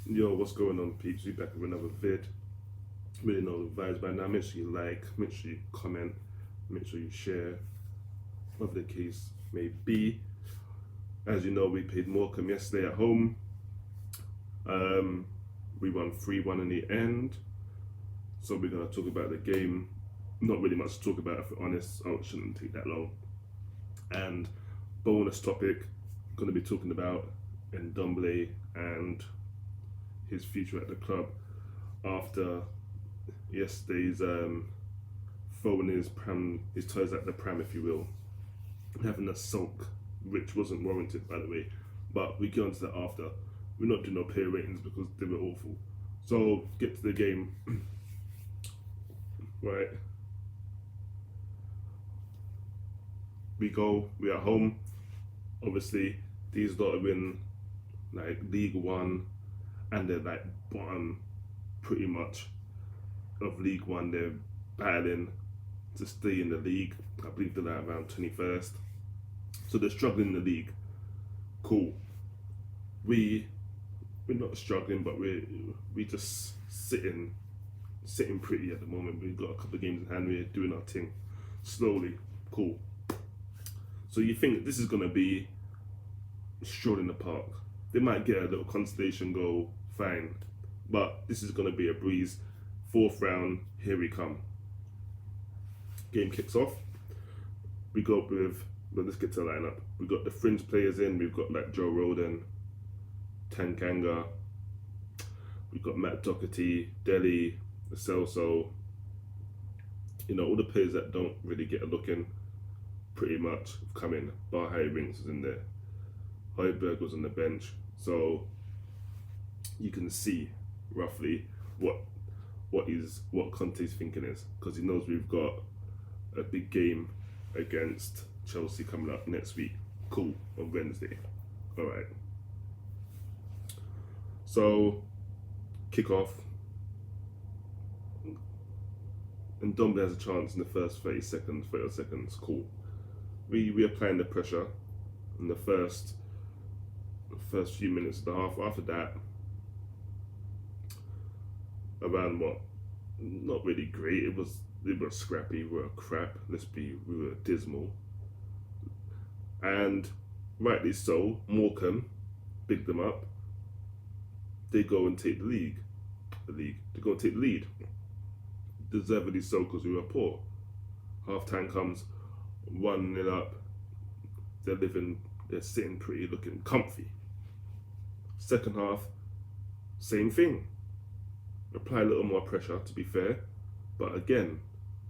Yo, what's going on, peeps? We back with another vid. Really know the vibes by now. Make sure you like, make sure you comment, make sure you share, whatever the case may be. As you know, we played Morecambe yesterday at home. We won 3-1 in the end. So we're gonna talk about the game. Not really much to talk about, if we're honest. Oh, it shouldn't take that long. And bonus topic, gonna be talking about NDOMBELE and his future at the club after yesterday's throwing his toes at the pram, if you will, having a sulk, which wasn't warranted, by the way. But we get onto that after. We're not doing no player ratings because they were awful. So get to the game. Right. We're at home. Obviously, these lot are in like League One, and they're like bottom pretty much of League One. They're battling to stay in the league. I believe they're like around 21st. So they're struggling in the league. Cool. We're not struggling, but we just sitting pretty at the moment. We've got a couple of games in hand. We're doing our thing slowly. Cool. So you think this is gonna be a stroll in the park? They might get a little consolation goal, fine, but this is gonna be a breeze. Fourth round, here we come. Game kicks off. We go up with, well, let's get to the lineup. We've got the fringe players in. We've got like Joe Roden, Tanganga. We've got Matt Doherty, Deli, Celso. You know, all the players that don't really get a look in, pretty much have come in. Bar Harry Winks was in there. Højbjerg was on the bench. So you can see roughly what Conte's thinking is, because he knows we've got a big game against Chelsea coming up next week. Cool, on Wednesday. All right. So kick off, and Ndombele has a chance in the first 30 seconds. Cool. We are applying the pressure in the first few minutes of the half. After that, around what? Not really great. It was scrappy. We were crap. We were dismal. And rightly so, Morecambe big them up. They go and take the league. They go and take the lead. Deservedly so, because we were poor. Half time comes, 1-0 up. They're sitting pretty, looking comfy. Second half, same thing. Apply a little more pressure, to be fair, but again,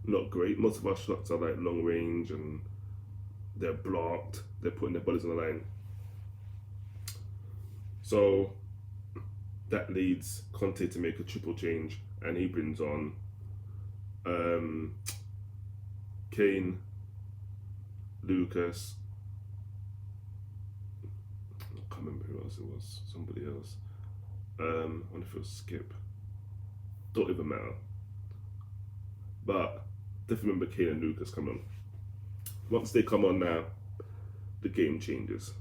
not great. Most of our shots are like long range and they're blocked. They're putting their bodies on the line. So that leads Conte to make a triple change, and he brings on Kane, Lucas. I can't remember who else it was. Somebody else. I wonder if it was Skip. Don't even matter. But definitely remember Kane and Lucas come on. Once they come on now, the game changes.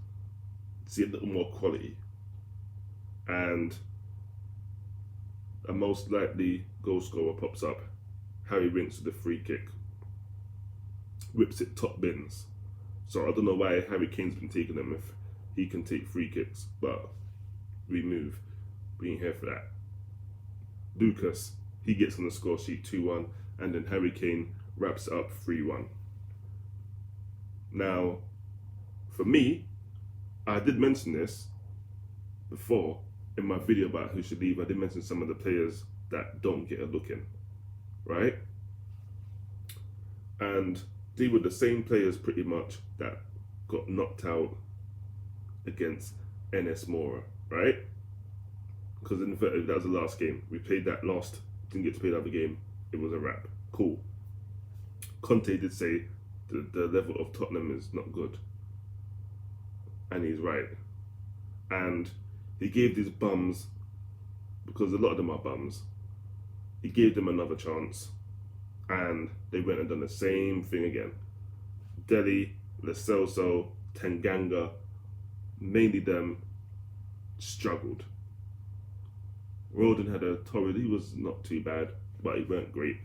See a little more quality. And a most likely goal scorer pops up. Harry Winks with the free kick. Whips it top bins. So I don't know why Harry Kane's been taking them if he can take free kicks, but we move. We ain't here for that. Lucas, he gets on the score sheet 2-1, and then Harry Kane wraps it up 3-1. Now, for me, I did mention this before in my video about who should leave. I did mention some of the players that don't get a look in, right? And they were the same players pretty much that got knocked out against NS Mora, right? Because in fact, that was the last game. We played that, lost, didn't get to play the other game. It was a wrap. Cool. Conte did say the level of Tottenham is not good. And he's right. And he gave these bums, because a lot of them are bums, he gave them another chance. And they went and done the same thing again. Deli, Lo Celso, Tanganga, mainly them, struggled. Roden had a torrid. He was not too bad, but he weren't great.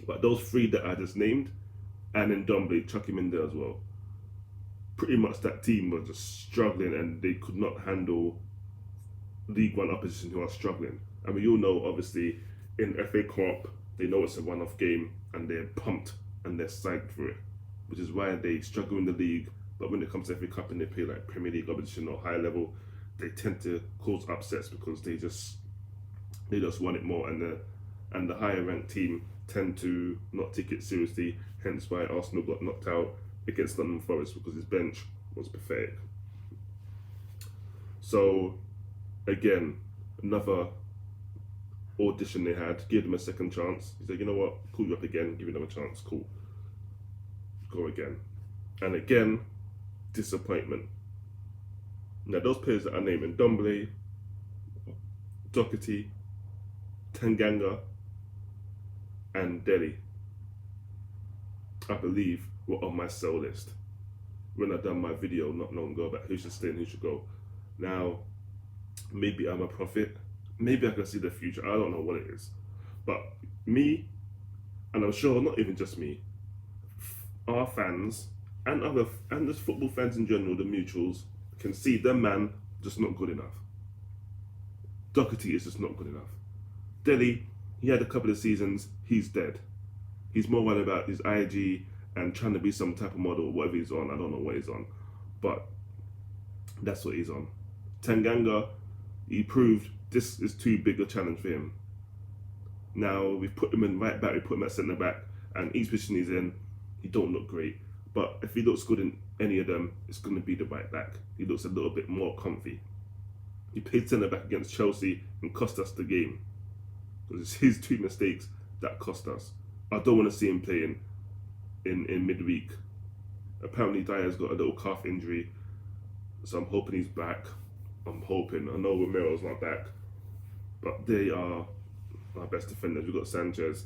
But those three that I just named, and then Ndombele, chuck him in there as well. Pretty much that team was just struggling, and they could not handle League One opposition who are struggling. And we all know, obviously, in FA Cup, they know it's a one-off game, and they're pumped and they're psyched for it, which is why they struggle in the league. But when it comes to FA Cup and they play like Premier League opposition or high level, they tend to cause upsets because they just want it more, and the higher ranked team tend to not take it seriously. Hence why Arsenal got knocked out against London Forest, because his bench was pathetic. So again, another audition they had, give them a second chance. He said, you know what, call you up again, give you another chance, cool. Go again. And again, disappointment. Now those players that I named, Ndombele, Doherty, Tanganga, and Delhi, I believe were on my sell list when I done my video not long ago about who should stay and who should go. Now, maybe I'm a prophet, maybe I can see the future, I don't know what it is. But me, and I'm sure not even just me, our fans, and just football fans in general, the mutuals, can see the man just not good enough. Doherty is just not good enough. Delhi, he had a couple of seasons, he's dead. He's more worried about his IG and trying to be some type of model, whatever he's on. I don't know what he's on, but that's what he's on. Tanganga, he proved this is too big a challenge for him. Now we've put him in right back, we put him at centre back, and each position he's in, he don't look great. But if he looks good in any of them, it's going to be the right back. He looks a little bit more comfy. He played centre back against Chelsea and cost us the game. Because it's his two mistakes that cost us. I don't want to see him playing in midweek. Apparently Dyer's got a little calf injury, so I'm hoping he's back. I'm hoping. I know Romero's not back, but they are our best defenders. We've got Sanchez,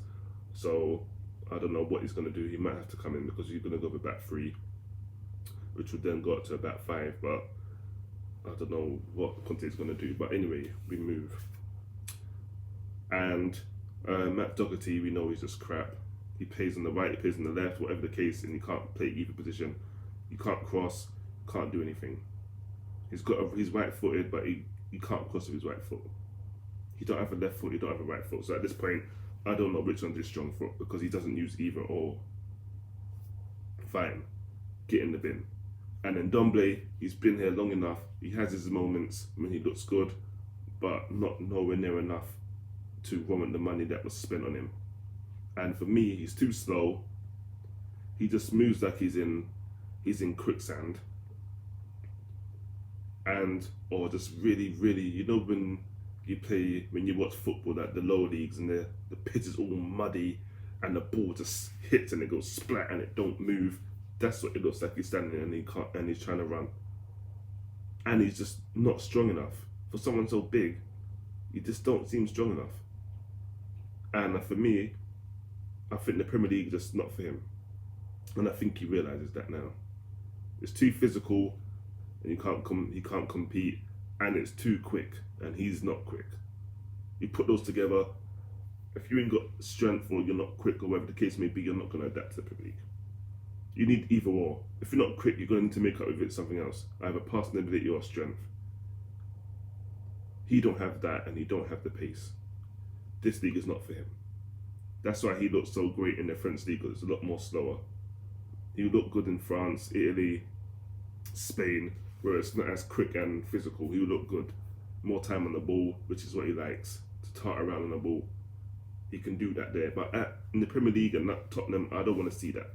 so I don't know what he's going to do. He might have to come in because he's going to go with back three, which would then go up to back five, but I don't know what Conte's going to do. But anyway, we move. And Matt Doherty, we know he's just crap. He plays on the right, he plays on the left, whatever the case, and he can't play either position. He can't cross, can't do anything. He's right-footed, but he can't cross with his right foot. He don't have a left foot, he don't have a right foot. So at this point, I don't know which one's his strong foot because he doesn't use either or. Fine, get in the bin. And then Ndombele, he's been here long enough. He has his moments when he looks good, but not nowhere near enough to warrant the money that was spent on him. And for me, he's too slow. He just moves like he's in quicksand. And or just really, you know when you watch football, like the lower leagues, and the pitch is all muddy and the ball just hits and it goes splat and it don't move. That's what it looks like. He's standing and he's trying to run. And he's just not strong enough. For someone so big, he just don't seem strong enough. And for me, I think the Premier League is just not for him. And I think he realises that now. It's too physical and he can't compete, and it's too quick and he's not quick. You put those together, if you ain't got strength or you're not quick or whatever the case may be, you're not going to adapt to the Premier League. You need either or. If you're not quick, you're going to make up with it something else, either passing ability or strength. He don't have that and he don't have the pace. This league is not for him. That's why he looks so great in the French league, because it's a lot more slower. He looked good in France, Italy, Spain, where it's not as quick and physical. He looked good. More time on the ball, which is what he likes, to tart around on the ball. He can do that there. But in the Premier League and at Tottenham, I don't want to see that.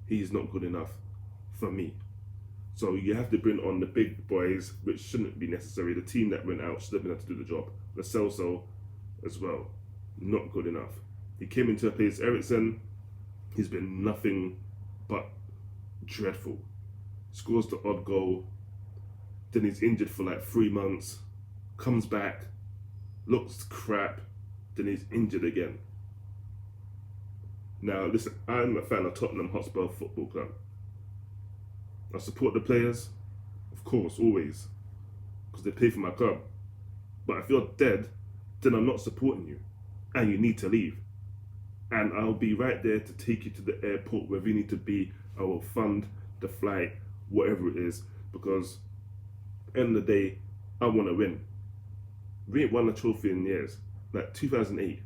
He's not good enough for me. So you have to bring on the big boys, which shouldn't be necessary. The team that went out should have been able to do the job. Lo Celso as well, not good enough. He came into a place, Eriksen, he's been nothing but dreadful. Scores the odd goal, then he's injured for like 3 months, comes back, looks crap, then he's injured again. Now listen, I'm a fan of Tottenham Hotspur Football Club. I support the players, of course, always, because they play for my club. But if you're dead, then I'm not supporting you, and you need to leave. And I'll be right there to take you to the airport, wherever you need to be. I will fund the flight, whatever it is, because end of the day, I want to win. We ain't won a trophy in years, like 2008.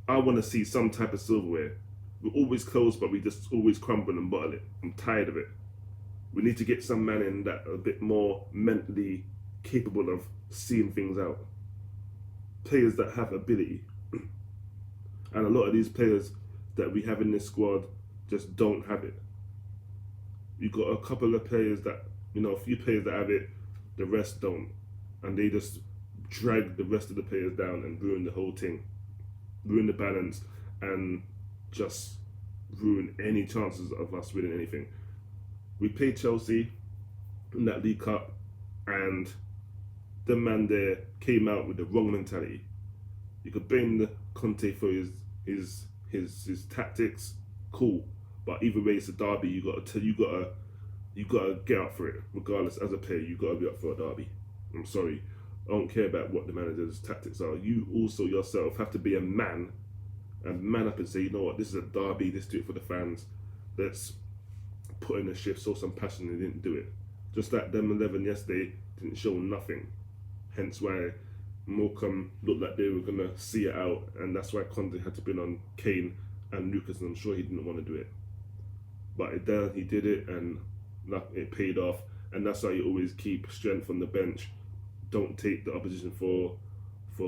I want to see some type of silverware. We're always close, but we just always crumble and bottle it. I'm tired of it. We need to get some man in that are a bit more mentally capable of seeing things out. Players that have ability. And a lot of these players that we have in this squad just don't have it. You've got a couple of players that, a few players that have it, the rest don't. And they just drag the rest of the players down and ruin the whole thing. Ruin the balance and just ruin any chances of us winning anything. We played Chelsea in that League Cup, and the man there came out with the wrong mentality. You could blame the Conte for his tactics, cool. But either way, it's a derby. You gotta get up for it. Regardless, as a player, you gotta be up for a derby. I'm sorry, I don't care about what the manager's tactics are. You also yourself have to be a man, and man up and say, you know what, this is a derby. Let's do it for the fans. Let's put in a shift, show some passion. They didn't do it. Just like them 11 yesterday didn't show nothing. Hence why Morecambe looked like they were gonna see it out, and that's why Conte had to bring on Kane and Lucas, and I'm sure he didn't want to do it. But he did it, and it paid off. And that's why you always keep strength on the bench. Don't take the opposition for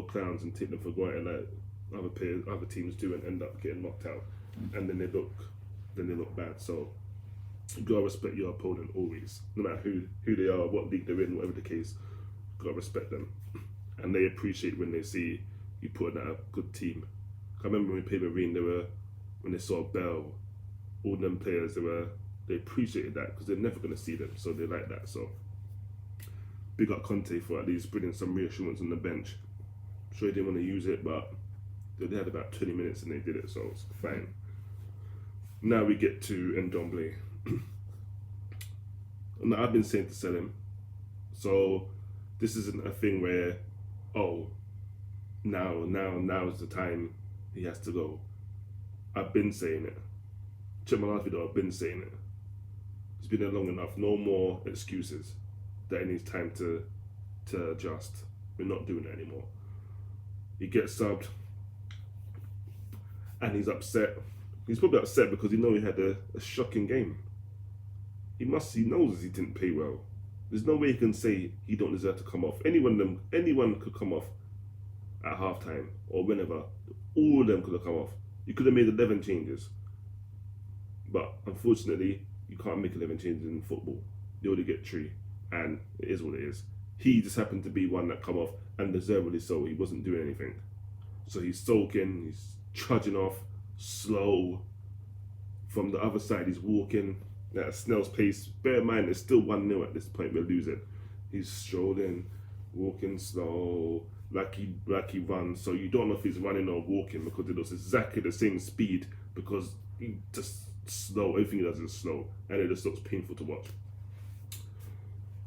clowns and take them for granted like other teams do, and end up getting knocked out. And then they look bad. So you gotta respect your opponent always, no matter who they are, what league they're in, whatever the case. You gotta respect them, and they appreciate when they see you putting out a good team. I remember when we played Marine, when they saw Bell, all them players, they appreciated that because they're never gonna see them, so they like that. So big up Conte for at least bringing some reassurance on the bench. I'm sure he didn't want to use it, but they had about 20 minutes and they did it, so it's fine. Now we get to NDOMBELE. And I've been saying to sell him, so this isn't a thing where, now is the time he has to go. I've been saying it. Check my last video, I've been saying it. It's been there long enough. No more excuses that it needs time to adjust. We're not doing it anymore. He gets subbed and he's upset. He's probably upset because he knows he had a shocking game. He knows he didn't play well. There's no way he can say he don't deserve to come off. Anyone could come off at halftime or whenever. All of them could have come off. You could have made 11 changes. But unfortunately, you can't make 11 changes in football. You only get 3, and it is what it is. He just happened to be one that come off, and deservedly so. He wasn't doing anything. So he's sulking, he's trudging off, slow. From the other side, he's walking at a snail's pace. Bear in mind, it's still 1-0 at this point, we're losing. He's strolling, walking slow, like he runs. So you don't know if he's running or walking because it looks exactly the same speed, because he just slow, everything he does is slow, and it just looks painful to watch.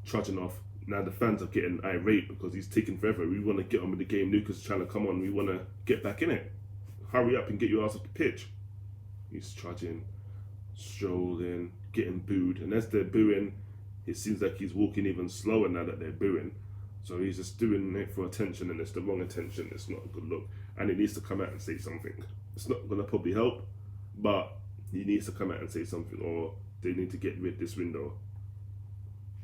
Trudging off. Now the fans are getting irate because he's taking forever. We want to get on with the game. Lucas is trying to come on. We want to get back in it. Hurry up and get your ass off the pitch. He's trudging, strolling, getting booed, and as they're booing, it seems like he's walking even slower now that they're booing. So he's just doing it for attention, and it's the wrong attention. It's not a good look, and he needs to come out and say something. It's not going to probably help, but he needs to come out and say something, or they need to get rid of this window.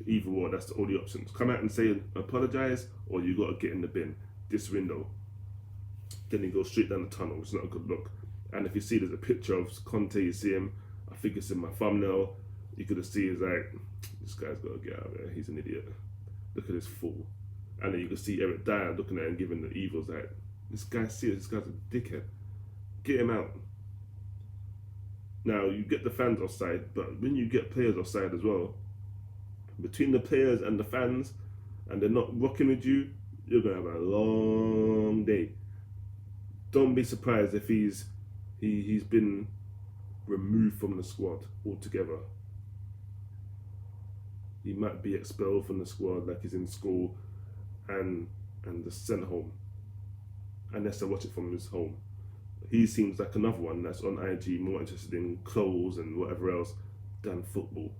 Either or, that's the only options. Come out and say apologise, or you got to get in the bin. This window. Then he goes straight down the tunnel. It's not a good look. And if you see there's a picture of Conte, you see him, I think it's in my thumbnail, you could have seen it's like, this guy's got to get out of there. He's an idiot. Look at this fool. And then you can see Eric Dyer looking at him, giving the evils like, this guy's serious, this guy's a dickhead. Get him out. Now, you get the fans offside, but when you get players offside as well, between the players and the fans, and they're not rocking with you, you're going to have a long day. Don't be surprised if he's been removed from the squad altogether. He might be expelled from the squad like he's in school and just sent home. unless I watch it from his home. He seems like another one that's on IG more interested in clothes and whatever else than football.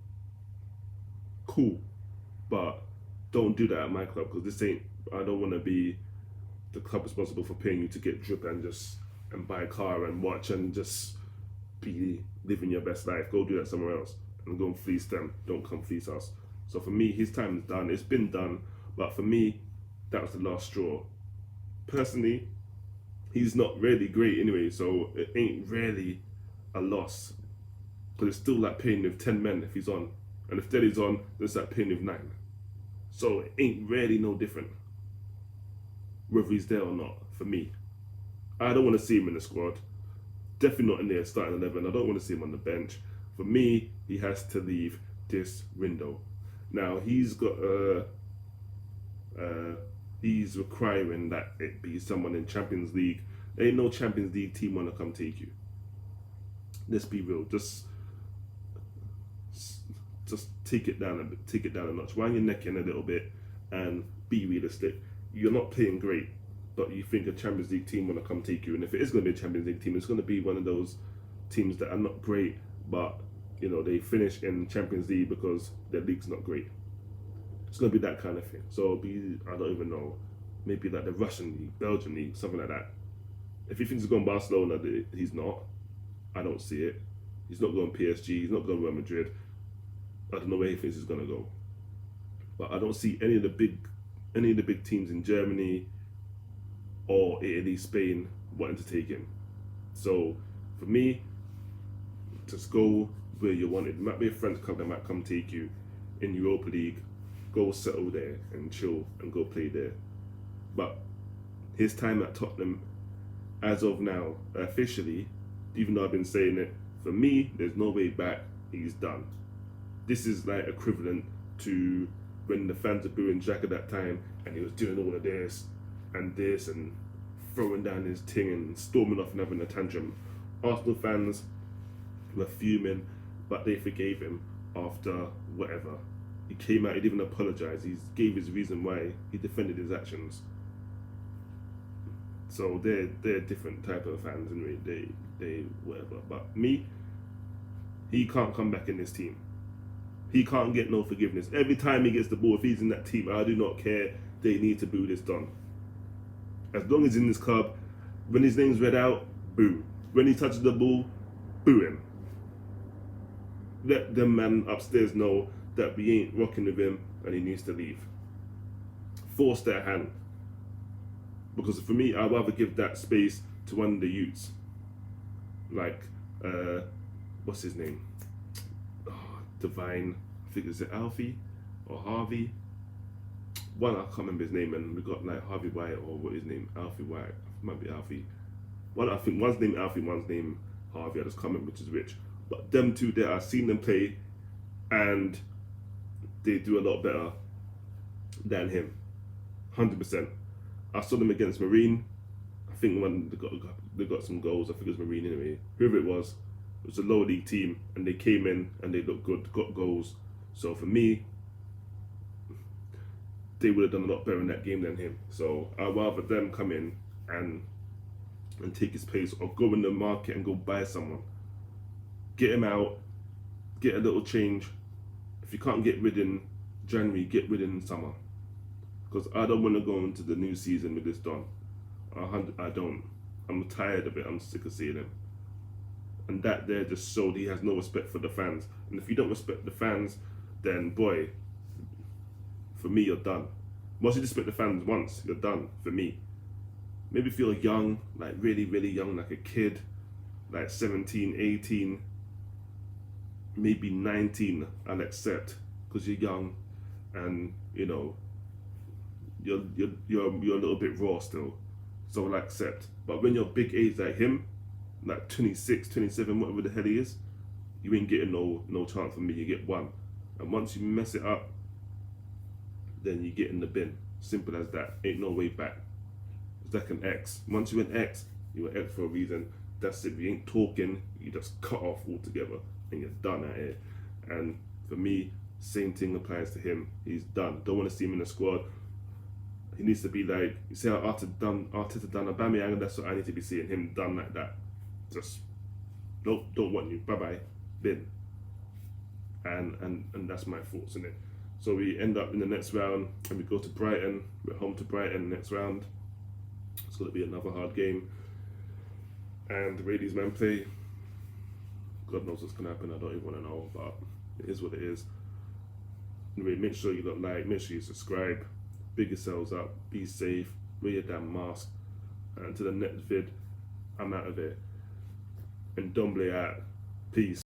Cool, but don't do that at my club, because this ain't. I don't want to be the club responsible for paying you to get drip and buy a car and watch and just be living your best life. Go do that somewhere else and go and fleece them. Don't come fleece us. So for me, his time is done. It's been done, but for me, that was the last straw. Personally, he's not really great anyway, so it ain't really a loss, because it's still like paying with 10 men if he's on, and if Delhi's on, it's like paying with 9. So it ain't really no different whether he's there or not. For me, I don't want to see him in the squad. Definitely not in the starting 11. I don't want to see him on the bench. For me, he has to leave this window. Now he's got he's requiring that it be someone in Champions League. There ain't no Champions League team wanna come take you. Let's be real. Just take it down a bit, take it down a notch. Wind your neck in a little bit and be realistic. You're not playing great, but you think a Champions League team wanna come take you. And if it is gonna be a Champions League team, it's gonna be one of those teams that are not great, but you know, they finish in Champions League because their league's not great. It's gonna be that kind of thing. So I don't even know, maybe like the Russian league, Belgian league, something like that. If he thinks he's going Barcelona, he's not. I don't see it. He's not going PSG. He's not going Real Madrid. I don't know where he thinks he's gonna go. But I don't see any of the big teams in Germany or Italy, Spain wanting to take him. So for me, just go where you want it. There might be a French club that might come take you in Europa League. Go settle there and chill and go play there. But his time at Tottenham, as of now, officially, even though I've been saying it, for me, there's no way back. He's done. This is like equivalent to when the fans were booing Jack at that time and he was doing all of this and throwing down his ting and storming off and having a tantrum. Arsenal fans were fuming, but they forgave him after whatever. He came out, he didn't even apologise. He gave his reason why he defended his actions. So they're a different type of fans, anyway. They whatever. But me, he can't come back in this team. He can't get no forgiveness. Every time he gets the ball, if he's in that team, I do not care. They need to boo this Don. As long as he's in this club, when his name's read out, boo. When he touches the ball, boo him. Let them man upstairs know that we ain't rocking with him and he needs to leave. Force their hand. Because for me, I'd rather give that space to one of the youths. Like, what's his name? Oh, Divine, I think it's Alfie or Harvey. One, I can't remember his name, and we got like Harvey White, or what is his name? Alfie White. It might be Alfie. One, I think one's name Alfie, one's name Harvey. I just can't remember which is which. But them two there, I've seen them play, and they do a lot better than him. 100%. I saw them against Marine. I think when they got some goals. I think it was Marine anyway. Whoever it was a lower league team, and they came in and they looked good, got goals. So for me, they would have done a lot better in that game than him. So I'd rather them come in and take his place, or go in the market and go buy someone. Get him out, get a little change. If you can't get rid in January, get rid in summer. Because I don't want to go into the new season with this Don. I don't. I'm tired of it. I'm sick of seeing him. And that there just showed he has no respect for the fans. And if you don't respect the fans, then boy, for me, you're done. Once you respect the fans once, you're done, for me. Maybe if you're young, like really, really young, like a kid, like 17, 18, maybe 19, I'll accept, because you're young and, you know, you're a little bit raw still, so I'll accept. But when you're big age like him, like 26, 27, whatever the hell he is, you ain't getting no chance from me. You get one, and once you mess it up, then you get in the bin. Simple as that. Ain't no way back. It's like an ex. Once you're an ex, you're an ex for a reason. That's it. If you ain't talking, you just cut off altogether and you're done at it. And for me, same thing applies to him. He's done. Don't want to see him in the squad. He needs to be like, you see how Arteta done Aubameyang, and that's what I need to be seeing him done like that. Just don't want you. Bye bye, bin. And that's my thoughts in it. So we end up in the next round, and we go to Brighton. We're home to Brighton next round. It's going to be another hard game. And the way these men play, God knows what's going to happen. I don't even want to know, but it is what it is. Anyway, make sure you like, make sure you subscribe, big yourselves up, be safe, wear your damn mask. And until the next vid, I'm out of it. And NDOMBELE out. Peace.